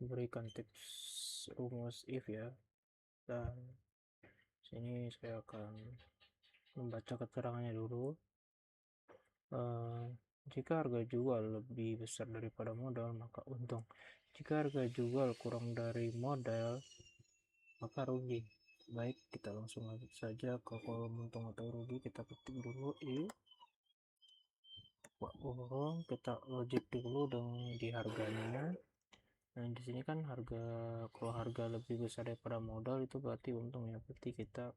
berikan tips rumus if ya, dan sini saya akan membaca keterangannya dulu. Jika harga jual lebih besar daripada modal, maka untung. Jika harga jual kurang dari modal, maka rugi. Baik, kita langsung saja ke kolom untung atau rugi. Kita ketik dulu kita logik dulu dengan di harganya. Nah, di sini kan kalau harga lebih besar daripada modal itu berarti untung ya. Berarti kita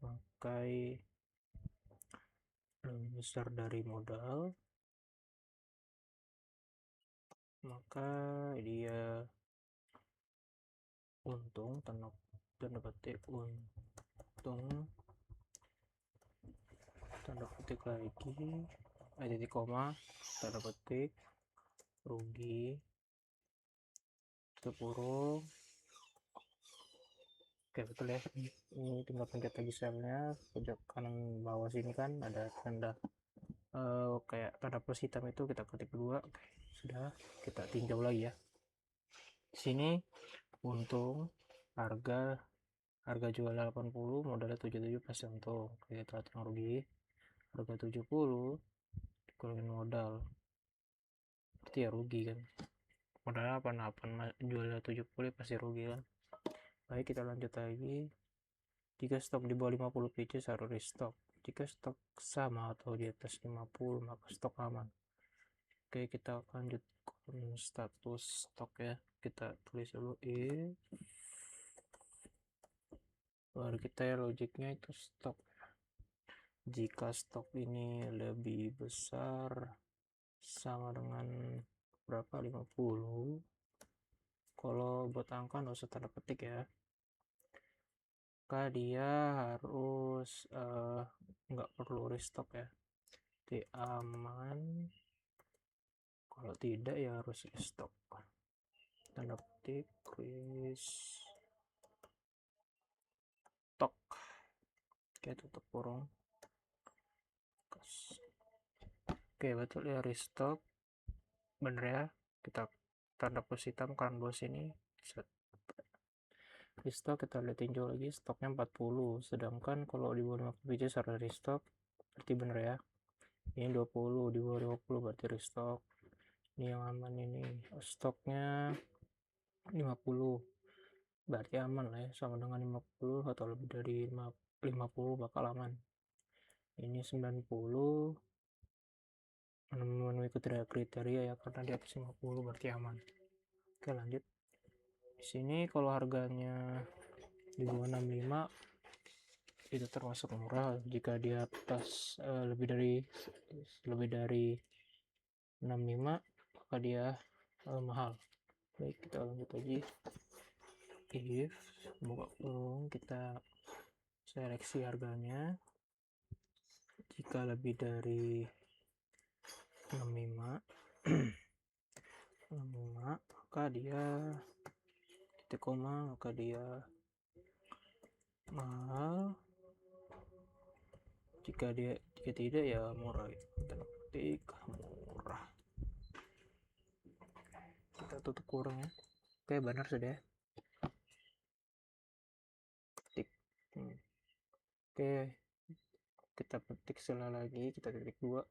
pakai lebih besar dari modal, maka dia untung. Tanda petik untung, tanda petik lagi, titik koma, tanda petik rugi, tutup kurung. Oke, betul ya. Ini tinggal pencet lagi selnya, pojok kanan bawah sini kan ada tanda kayak tanda plus hitam, itu kita ketik dua. Oke, sudah, kita tinjau lagi ya. Di sini untung, harga jual 80, modalnya 77 pasti untung. Oke, kita lihat yang rugi, harga 70 dikurangin modal, berarti ya rugi kan. Modalnya 88, jualnya 70 pasti rugi kan. Baik, kita lanjut lagi. Jika stok di bawah 50 pieces harus restock. Jika stok sama atau di atas 50 maka stok aman. Oke, kita lanjut ke status stok ya. Kita tulis dulu baru kita ya logiknya itu stok. Jika stok ini lebih besar sama dengan berapa, 50. Kalau buat angka nggak usah tanda petik ya, maka dia harus nggak perlu restock ya, di aman. Kalau tidak ya harus restock, tanda petik restock. Oke, tutup kurung. Oke, betul ya, restock, bener ya. Kita tanda plus hitam kanan bawah sini. Restock, kita lihat tinjau lagi, stoknya 40, sedangkan kalau di bawah 50 pieces harus restock, berarti bener ya. Ini 20, di bawah 20 berarti restock. Ini yang aman, ini stoknya 50, berarti aman lah ya, sama dengan 50 atau lebih dari 50 bakal aman. Ini 90 memenuhi kriteria ya, karena di atas 50 berarti aman. Oke, lanjut. Di sini kalau harganya di bawah 65 itu termasuk murah. Jika di atas lebih dari 65 maka dia mahal. Baik, kita lanjut lagi. If buka kurung, kita seleksi harganya. Jika lebih dari 65 maka dia titik koma, maka dia mahal. Jika tidak ya murah, tanda petik murah. Kita tutup kurung ya. Oke, benar sudah. Ketik. Oke, kita petik setelah lagi, kita titik 2.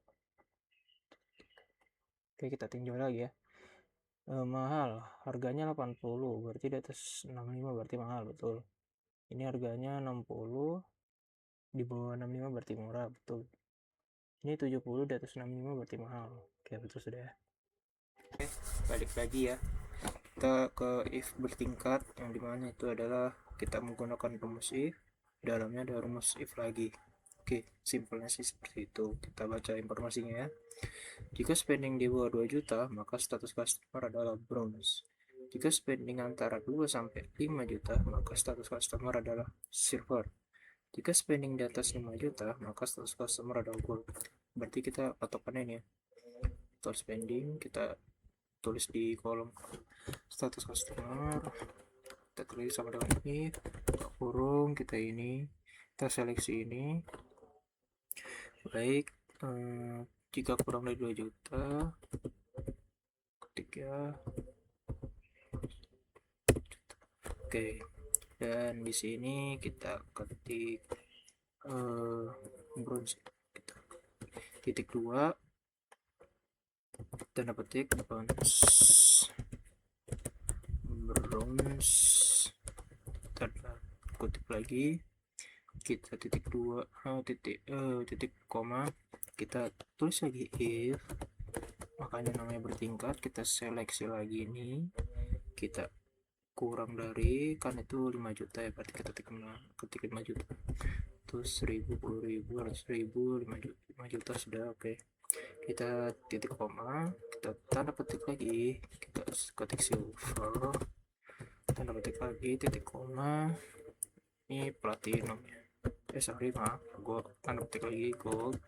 Oke, kita tinjau lagi ya. Mahal, harganya 80, berarti di atas 65 berarti mahal, betul. Ini harganya 60, di bawah 65 berarti murah, betul. Ini 70, di atas 65 berarti mahal. Oke, betul sudah ya. Oke, balik lagi ya, kita ke if bertingkat, yang dimana itu adalah kita menggunakan rumus if, dalamnya ada rumus if lagi. Oke, simpelnya sih seperti itu. Kita baca informasinya ya. Jika spending di bawah 2 juta, maka status customer adalah bronze. Jika spending antara 2 sampai 5 juta, maka status customer adalah silver. Jika spending di atas 5 juta, maka status customer adalah gold. Berarti kita patokannya ini ya. Total spending kita tulis di kolom status customer, kita tulis sama dengan ini, buka kurung, kita seleksi ini. Baik, jika kurang dari 2 juta, ketik ya, Oke, dan di sini kita ketik bronze, kita titik 2 tanda petik bronze tanda kutip lagi, kita titik 2 titik koma, kita tulis lagi if, makanya namanya bertingkat. Kita seleksi lagi ini, kita kurang dari, kan itu 5 juta ya, berarti kita ketik 5 juta, terus 1000, 10.000, 100.000, 5 juta sudah. Oke, kita titik koma, kita tanda petik lagi, kita ketik silver, tanda petik lagi, titik koma, ini platinum ya, sorry maaf, gold, tanda petik lagi gold,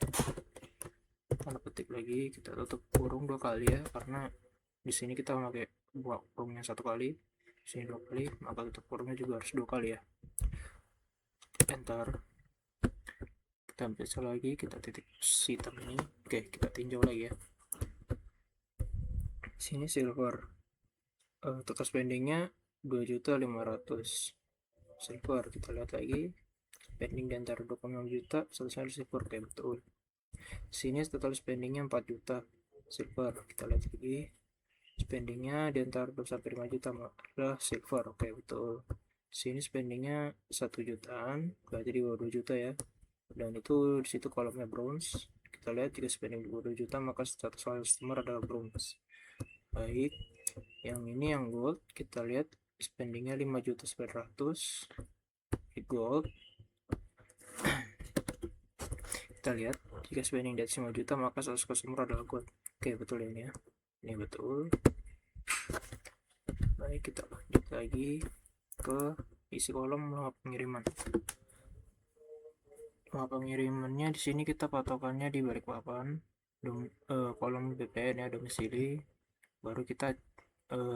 tanda petik lagi, kita tutup kurung 2 kali ya, karena di sini kita pakai buat kurungnya 1 kali, di sini 2 kali, maka tutup kurungnya juga harus 2 kali ya. Enter, kita bisa lagi, kita titik hitam ini. Oke, kita tinjau lagi ya, sini silver, total spendingnya 2.500.000 silver. Kita lihat lagi, spending di antara 2,6 juta selesai silver, kayak betul. Sini total spendingnya 4 juta silver. Kita lihat lagi, spendingnya di antara 2 sampai 5 juta adalah silver, oke betul. Sini spendingnya 1 jutaan, berarti di bawah 2 juta ya, dan itu di situ kolomnya bronze. Kita lihat jika spending di bawah 2 juta maka status customer adalah bronze. Baik, yang ini yang gold, kita lihat spendingnya 5.900.000 gold. Kita lihat jika spending di atas 5 juta maka status customer adalah gold. Oke betul ya, ini ya, ini betul. Baik, kita lanjut lagi ke isi kolom lama pengiriman. Lama pengirimannya di sini kita patokannya di Balikpapan, kolom BPN ya, domisili. Baru kita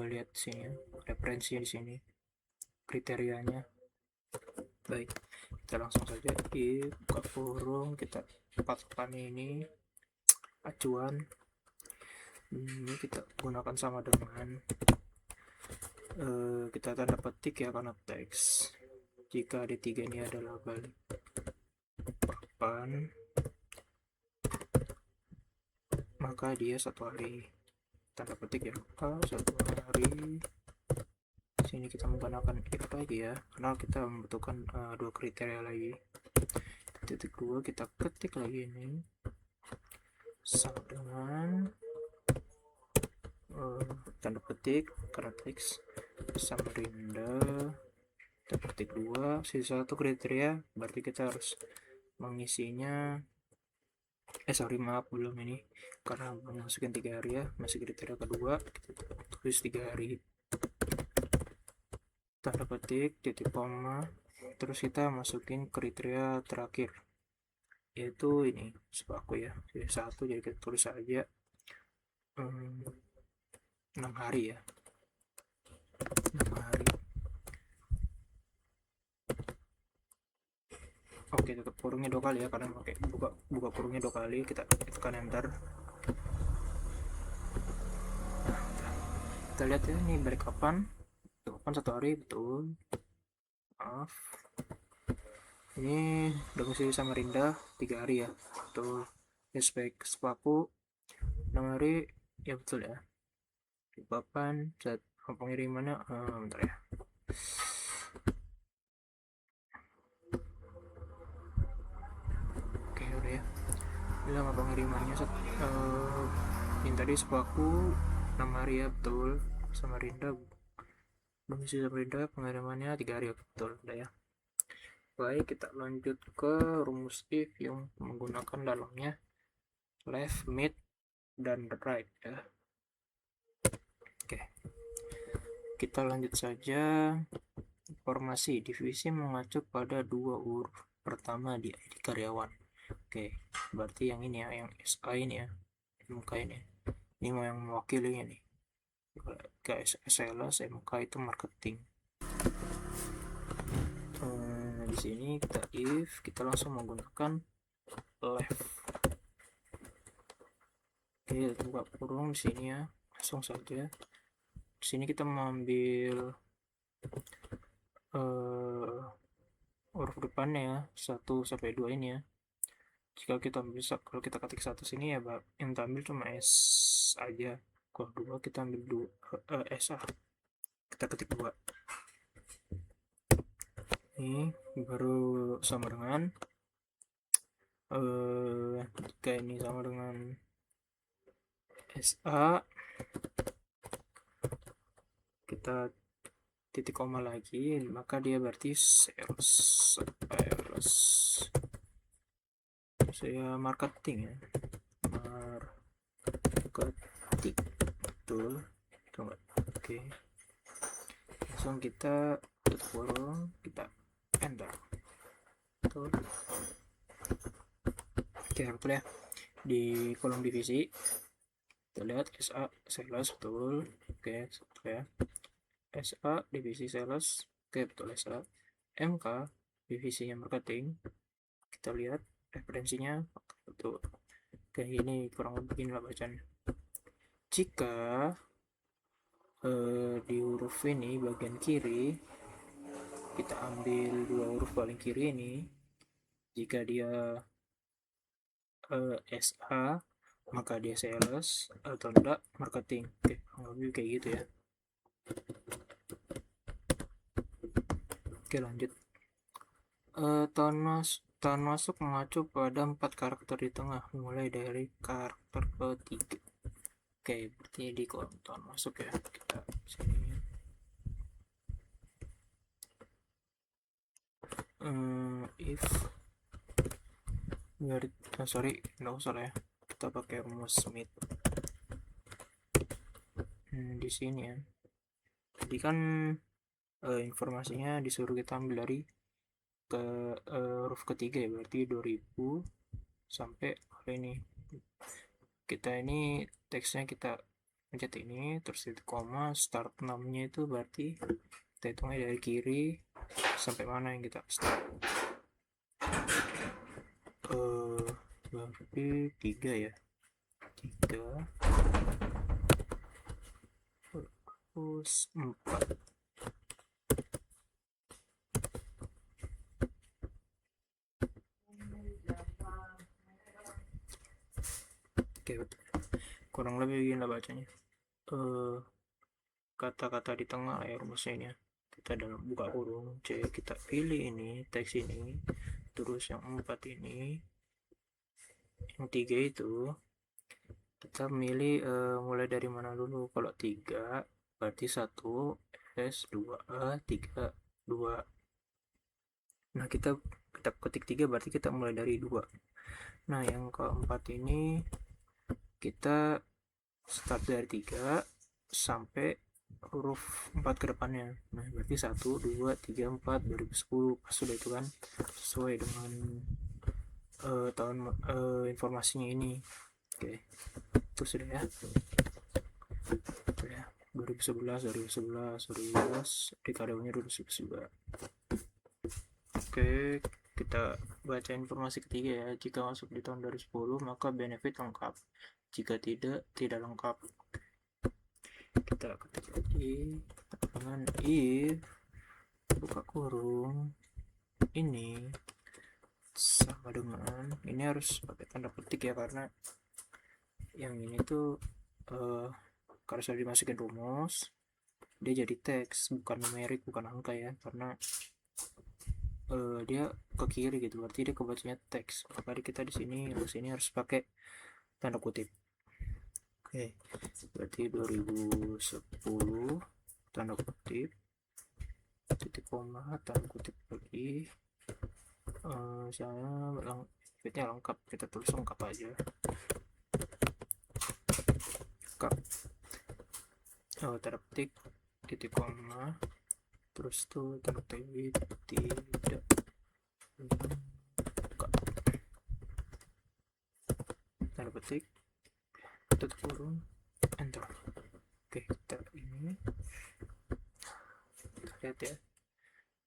lihat sini ya, referensinya di sini, kriterianya. Baik, kita langsung saja buka kurung, kita patokan ini acuan, ini kita gunakan sama dengan kita tanda petik ya, karena teks. Jika D3 ini adalah Balikpapan, maka dia 1 hari, tanda petik ya, maka 1 hari. Sini kita menggunakan if lagi ya, karena kita membutuhkan 2 kriteria lagi. Titik 2 kita ketik lagi ini sama dengan tanda petik karena teks Samarinda, tanda petik 2, sisa 1 kriteria, berarti kita harus mengisinya, maaf belum ini, karena masukin 3 hari ya, masih kriteria kedua, kita tulis 3 hari, tanda petik, titik koma, terus kita masukin kriteria terakhir, yaitu ini sepaku ya, jadi 1, jadi kita tulis aja 6 hari ya, 6 hari. Oke, tutup kurungnya 2 kali ya, karena pakai buka kurungnya 2 kali, kita tekan enter. Nah, kita lihat ya, ini Balikpapan 1 hari, betul. Maaf, ini domisili Samarinda 3 hari ya, betul. Spek sepaku 6 hari ya, betul ya. Balikpapan saat pengirimannya bentar ya, oke udah ya, ini lama pengirimannya ini tadi sepaku 6 hari ya, betul. Samarinda, domisili Samarinda, pengirimannya 3 hari ya, betul udah ya. Baik, kita lanjut ke rumus if yang menggunakan dalamnya left, mid, dan right ya. Oke, kita lanjut saja. Informasi divisi mengacu pada 2 huruf pertama di ID karyawan. Oke, berarti yang ini ya, yang SA ini ya, MK ini mau yang mewakili ini. Guys, sales, MK itu marketing. Di sini kita if, kita langsung menggunakan left. Oke, buka kurung di sini ya, langsung saja. Di sini kita mengambil huruf depannya ya, 1 sampai 2 ini ya. Jika kita bisa, kalau kita ketik 1 sini ya, yang kita ambil cuma S aja. Kalau 2 kita ambil SA. Kita ketik 2. Ini baru sama dengan jika ini sama dengan SA, kita titik koma lagi, maka dia berarti sales. Saya marketing ya, marketing, betul. Oke, langsung kita tutup kurung, kita enter, betul. Oke, betul ya. Di kolom divisi kita lihat SA sales, betul. Oke, betul ya. SA divisi sales, oke, betul. SA MK divisinya marketing, kita lihat referensinya, betul. Oke, ini kurang lebih inilah bacaan. Jika di huruf ini bagian kiri kita ambil 2 huruf paling kiri ini, jika dia SA maka dia sales, atau enggak marketing. Oke, lebih kayak gitu ya. Oke, lanjut. Tahun masuk mengacu pada 4 karakter di tengah, mulai dari karakter ketiga. Oke, berarti di kolom tahun masuk ya. Kita sini. If sorry, nggak usah lah ya. Kita pakai rumus Smith. Di sini ya. Jadi kan informasinya disuruh kita ambil dari ke huruf ketiga ya, berarti 2000 sampai ini. Kita ini teksnya kita pencet ini, terus itu koma, start 6-nya itu berarti kita hitungnya dari kiri sampai mana yang kita start. Berarti 3 ya, 3 terus 4. Oke, kurang lebih begini lah bacanya. Kata-kata di tengah ya rumusnya ini ya. Kita dalam buka kurung C, kita pilih ini teks ini, terus yang 4 ini, yang 3 itu kita milih mulai dari mana dulu. Kalau 3 berarti 1 S 2 A 3 2. Nah, kita ketik 3 berarti kita mulai dari 2. Nah, yang keempat ini kita start dari 3 sampai huruf 4 ke depannya. Nah, berarti 1 2 3 4 2010. Pas sudah itu kan sesuai dengan tahun informasinya ini. Oke, itu sudah ya. 2011 dekadenya 2011 juga. Oke, kita baca informasi ketiga ya. Jika masuk di tahun 2010 maka benefit lengkap, jika tidak lengkap. Kita ketik lagi dengan if buka kurung ini sama dengan, ini harus pakai tanda petik ya, karena yang ini tuh kalau sudah dimasukin rumus dia jadi teks, bukan numerik, bukan angka ya, karena dia ke kiri gitu, berarti dia kebacanya teks. Maka kita di sini harus pakai tanda kutip. Oke, berarti 2010 tanda kutip, titik koma, tanda kutip lagi. Misalnya fitnya lengkap, kita tulis lengkap aja. Lengkap. Tanda petik, titik koma, terus tuh tanda petik tidak lengkap. Tanda petik, tutup kurung, enter. Oke, kita ini kita lihat ya.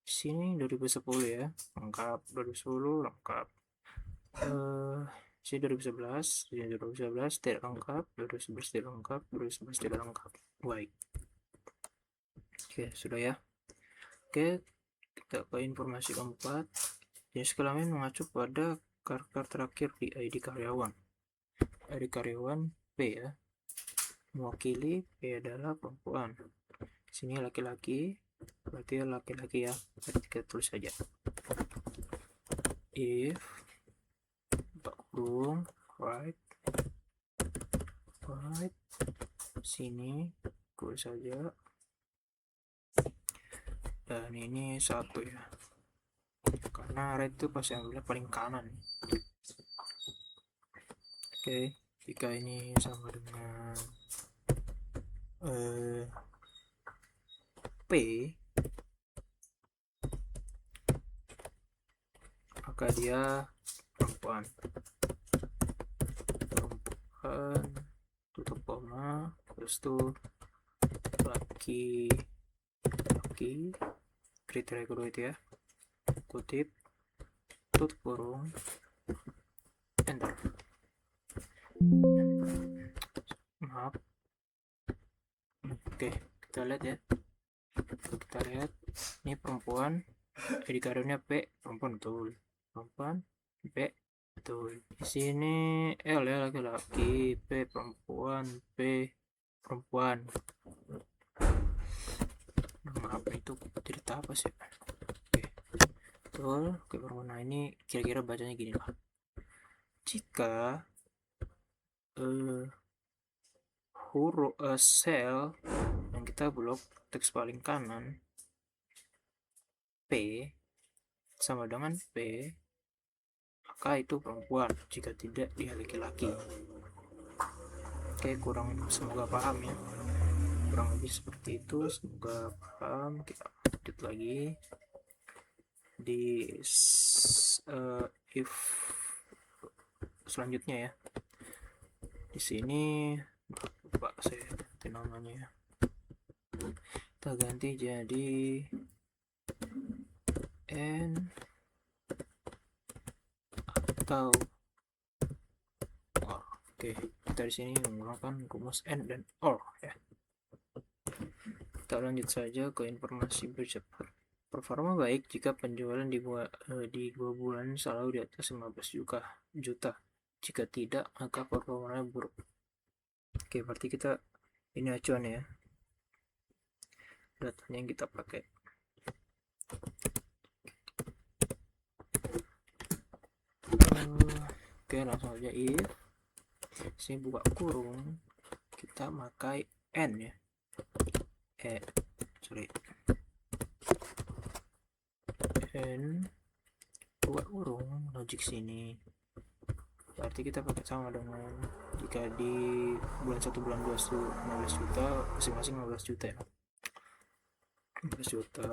Sini 2010 ya, lengkap. 2010 lengkap. Sini 2011, sini 2011 tidak lengkap, 2011 tidak lengkap, 2011 tidak lengkap. Baik. Oke, sudah ya. Oke, Kita ke informasi keempat. Jenis kelamin mengacu pada karakter terakhir di ID karyawan. ID karyawan P ya, mewakili P adalah perempuan. Sini laki-laki, berarti laki-laki ya. Kita tulis saja. If kurung right, sini tulis saja. Dan ini 1 ya, karena right itu pasti ambilnya paling kanan. Oke, jika ini sama dengan P, maka dia perempuan. Tutup koma, terus itu laki, kriteria kedua itu ya, kutip, tutup kurung, enter. Maaf. Oke, kita lihat ya. Kita lihat ini perempuan, ID karyawannya P, perempuan betul. Perempuan P betul. Di sini L ya, laki-laki, P perempuan, P perempuan. Maaf, itu cerita apa sih? Oke, betul. Oke, perempuan. Nah, ini kira-kira bacanya gini lah. Jika huruf sel yang kita blok teks paling kanan P sama dengan P, maka itu perempuan, jika tidak dia laki-laki. Oke, semoga paham ya, kurang lebih seperti itu, semoga paham. Kita lanjut lagi di if selanjutnya ya. Di sini lupa saya ganti namanya ya, kita ganti jadi n atau or. Oke, kita di sini menggunakan rumus n dan or ya. Kita lanjut saja ke informasi berikutnya. Performa baik jika penjualan di 2 bulan selalu di atas 15 juta. Jika tidak, maka performanya buruk. Oke, berarti kita ini acuan ya, datanya yang kita pakai. Oke, langsung aja if sini buka kurung, kita pakai n ya, n buka kurung logik sini, berarti kita pakai sama dengan jika di bulan 1 bulan 2 itu 15 juta, masing-masing 15 juta ya, 15 juta.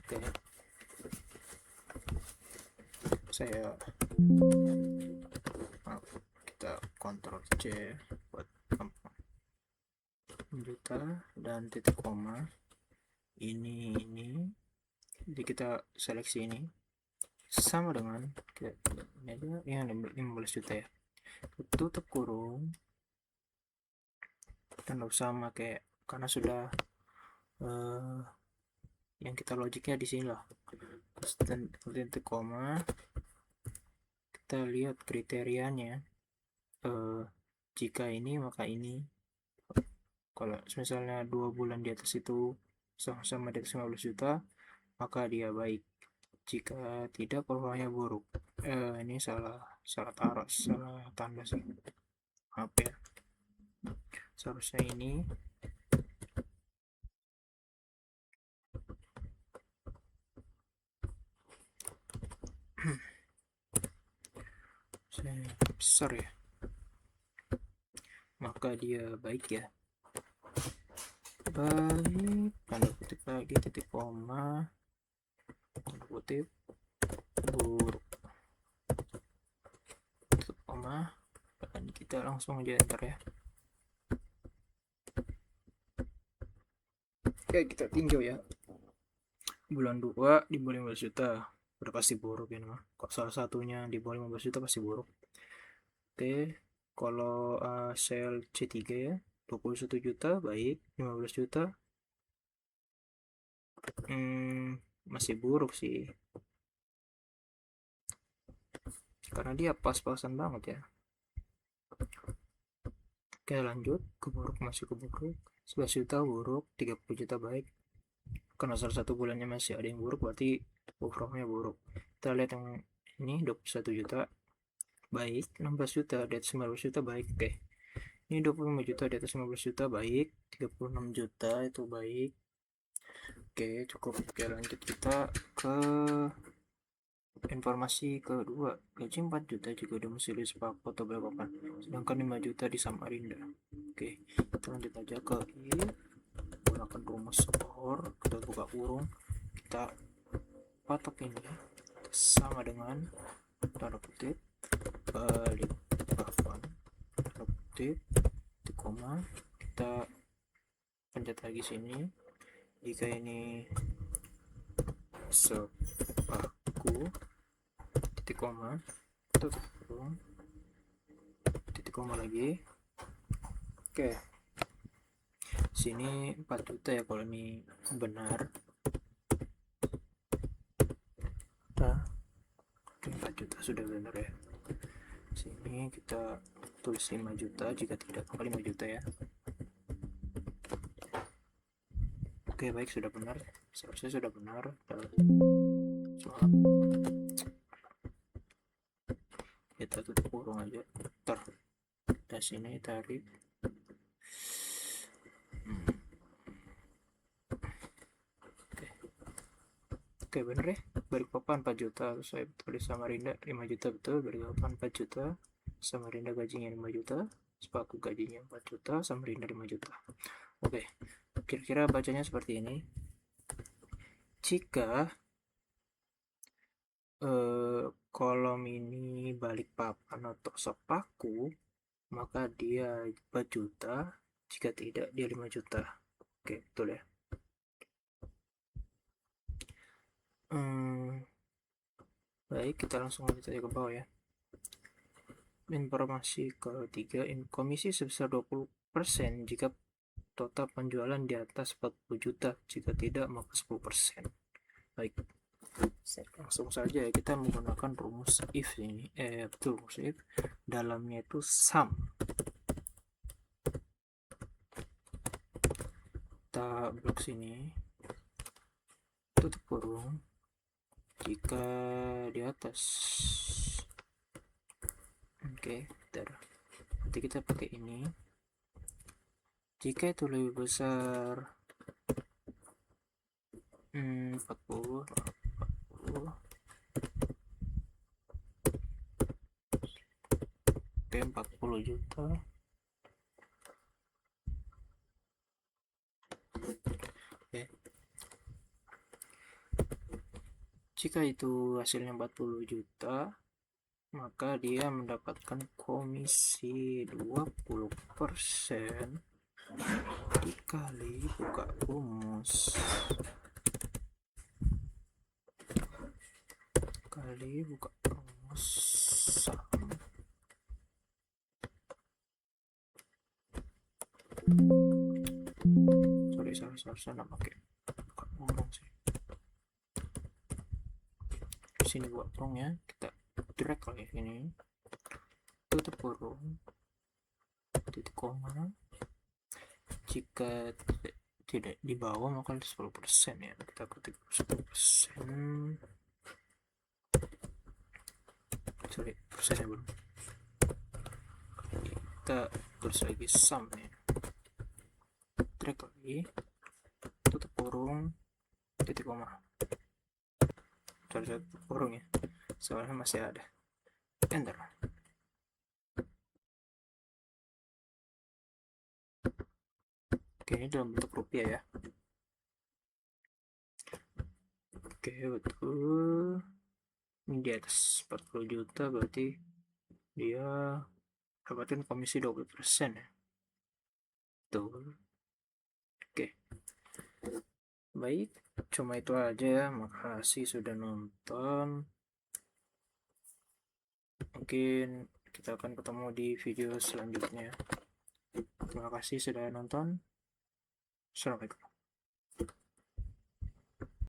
Oke, kita Ctrl C buat gampang, juta dan titik koma ini, jadi kita seleksi ini sama dengan ini aja yang 15 juta ya, tutup kurung, kita nggak usah pakai karena sudah yang kita logiknya di sini lah. Terus titik koma, kita lihat kriterianya, jika ini maka ini. Kalau misalnya 2 bulan di atas itu sama-sama di atas 15 juta, maka dia baik. Jika tidak, performanya buruk. Ini salah taruh, salah tanda sih, maaf ya, seharusnya ini besar ya, maka dia baik ya, baik, tanda kutip lagi, titik koma, tanda kutip, buruk, tutup koma, dan kita langsung aja enter ya. Oke, kita tinjau ya, bulan 2 di bawah 15 juta udah pasti buruk ya, kok salah satunya di bawah 15 juta pasti buruk. Oke, kalau sel C3 ya, 21 juta baik, 15 juta masih buruk sih, karena dia pas-pasan banget ya. Oke, lanjut ke buruk, masih ke buruk. 11 juta buruk, 30 juta baik. Karena salah satu bulannya masih ada yang buruk, berarti overall-nya buruk. Kita lihat yang ini 21 juta baik, 16 juta di atas 19 juta baik. Oke, ini 25 juta di atas 15 juta baik, 36 juta itu baik. Oke, cukup. Oke, lanjut kita ke informasi kedua. Gaji 4 juta jika domisili Sepaku atau Balikpapan, sedangkan 5 juta di Samarinda. Oke, kita lanjut aja ke ini. Gunakan rumus or, kita buka kurung, kita patok ini sama dengan tanda kutip Balikpapan, tanda kutip, itu koma, kita pencet lagi sini. Jika ini Sepaku, titik koma, tutup kurung, titik koma lagi. Oke, sini 4 juta ya kalau ini benar. Nah, 4 juta sudah benar ya. Sini kita tulis 5 juta, jika tidak maka 5 juta ya. Oke, baik, sudah benar, seharusnya sudah benar. Kita tutup kurung aja, dari sini tarik. Oke, bener ya, Balikpapan 4 juta, saya betul di Samarinda 5 juta, betul. Balikpapan 4 juta, Samarinda gajinya 5 juta, Sepaku gajinya 4 juta, Samarinda 5 juta. Oke, kira-kira bacanya seperti ini. Jika kolom ini Balikpapan atau Sepaku, maka dia 4 juta, jika tidak dia 5 juta. Oke, betul ya. Baik, kita langsung lanjut aja ke bawah ya. Informasi ketiga, komisi sebesar 20% jika total penjualan di atas 40 juta, jika tidak maka 10%. Baik, langsung saja ya, kita menggunakan rumus if ini, betul, rumus if, dalamnya itu sum. Kita blok sini, tutup kurung, jika di atas, oke, nanti kita pakai ini. Jika itu lebih besar 40 oke, 40 juta. Oke, jika itu hasilnya 40 juta, maka dia mendapatkan komisi 20% dikali buka rumus kali buka rumus sum. Sorry, salah pakai buka kurung sih. Di sini buat kurungnya, kita drag kali ini, tutup kurung, titik koma. Jika tidak di bawah maka 10% ya, kita ketik 10%. Sorry, persennya belum. Kita terus lagi sum ya, drag lagi, tutup kurung, titik koma. Tutup kurung ya, soalnya masih ada, enter. Oke, ini dalam bentuk rupiah ya. Oke, betul. Ini di atas 40 juta, berarti dia dapatkan komisi 20% ya. Betul. Oke. Baik, cuma itu aja ya. Makasih sudah nonton. Mungkin kita akan ketemu di video selanjutnya. Terima kasih sudah nonton. Assalamualaikum.